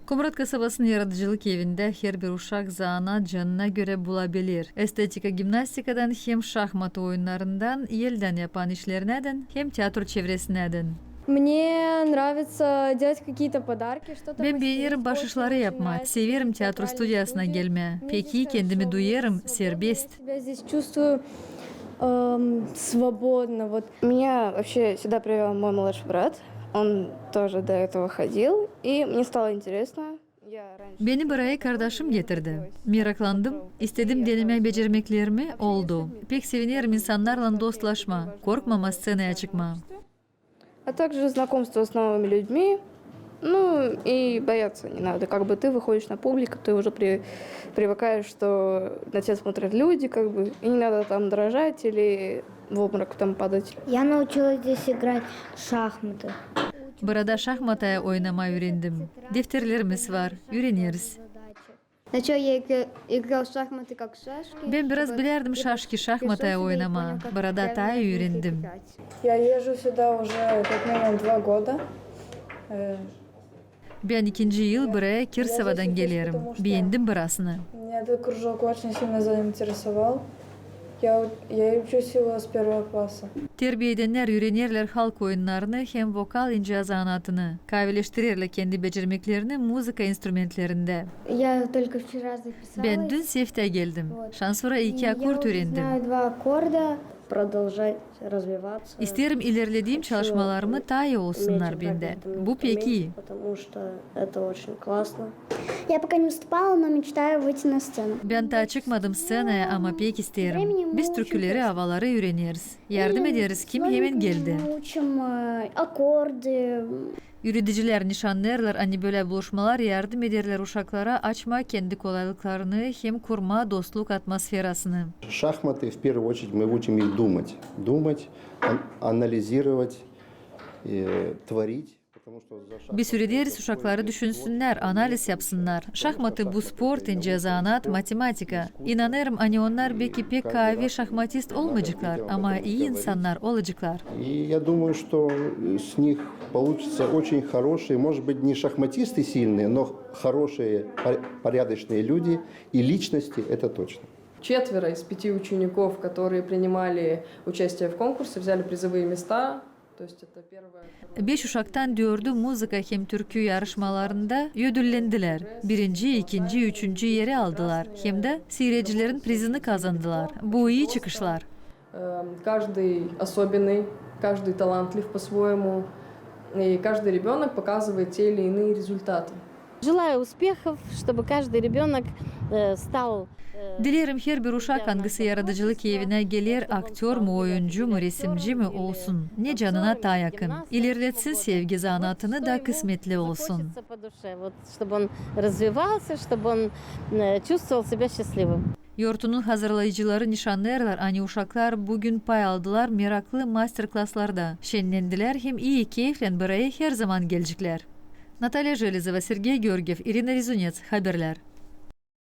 Komrat kasabasının yaratıcılık evinde her bir uşak zanaat canına göre bulabilir. Estetika gimnastikadan hem şahmat oyunlarından elden yapan işlerden hem tiyatro çevresineden. Мне nравится делать какие-то подарки, что-то Ben beğenirim başışları yapmak, severim tiyatro stüdyasına gelme. Peki kendimi duyarım, serbest. Здесь чувствую свободно. Вот. Меня вообще сюда привел мой младший брат. Он тоже до этого ходил, и мне стало интересно. Beni buraya kardeşim getirdi. Meraklandım, istedim denemeyi becermeklerimi oldu. Pek sevinirim insanlarla dostlaşma, korkmama scenaya çıkma. А также знакомство с новыми людьми. Ну и бояться не надо. Как бы ты выходишь на публику, ты уже привыкаешь, что на тебя смотрят люди, как бы, и не надо там дрожать или в обморок там падать. Я научилась здесь играть в шахматы. Burada şahmataya oynamayı öğrendim. Defterlerimiz var, öğreniriz. Сначала я играл в шахматы как шашки. Ben biraz bilirdim şaşki şahmataya oynama. Burada tayı öğrendim. Я езжу сюда уже как минимум 2 года. Ben ikinci yıl buraya Kirsava'dan gelirim. Beğendim burasını. Меня этот кружок очень сильно заинтересовал. Я учусь его с 1 класса. Terbiye edenler öğrenirler halk oyunlarını hem vokal ince zanatını. Kahveleştirirler kendi becermeklerini müzika enstrümentlerinde. Я только вчера записалась. Ben dün Sefte geldim. Şansora iki akort Я öğrendim. знаю 2 аккорда. Продолжать развиваться. İsterim ilerlediğim çalışmalarımı daha iyi olsunlar bende. Bu peki. Потому что это очень классно. Я пока не выступала, но мечтаю выйти на сцену. Ben daha çıkmadım scenaya ama pek isterim. Biz türküleri, havaları öğreniriz. Yardım ederiz kim hemen geldi. Учим аккорды. Yürütücüler, nişanlarlar, hani böyle buluşmalar yardım ederler uşaklara açma kendi kolaylıklarını hem kurma dostluk atmosferasını. Шахматы, в первую очередь, мы учим их думать. Думать, анализировать, творить. Bir süre deriz uşakları düşünsünler, analiz yapsınlar. Şahmatı bu spor, ince zanat, matematika. İnanırım hani onlar belki pek kavi şahmatist olmayacaklar ama iyi insanlar olacaklar. И я думаю, что с них получится очень хорошие, может быть, не шахматисты сильные, но хорошие, порядочные люди и личности, это точно. 4 из 5 учеников, которые принимали участие в конкурсе, взяли призовые места. 5 uşaktan 4'ü müzika hem türkü yarışmalarında ödüllendiler. Birinci, ikinci, üçüncü yeri aldılar. Hem de seyircilerin prizini kazandılar. Bu iyi çıkışlar. Каждый особенный, каждый талантлив по-своему, и каждый ребенок показывает те или иные результаты. Желаю успехов, чтобы каждый ребенок стал. Dilerim her bir uşak hangisi yaratıcılık evine gelir, aktör mü, oyuncu mu, resimci mi olsun. Ne canına daha yakın. İlerletsin sevgi zanatını da kısmetli olsun. Чтобы он развивался, чтобы он чувствовал себя счастливым. Yortunun hazırlayıcıları nişanlarlar, ani uşaklar bugün pay aldılar meraklı masterclasslarda. Şenlendiler hem iyi keyifle buraya her zaman gelecekler. Natalya Железова, Сергей Георгиев, Ирина Резунец, Haberler.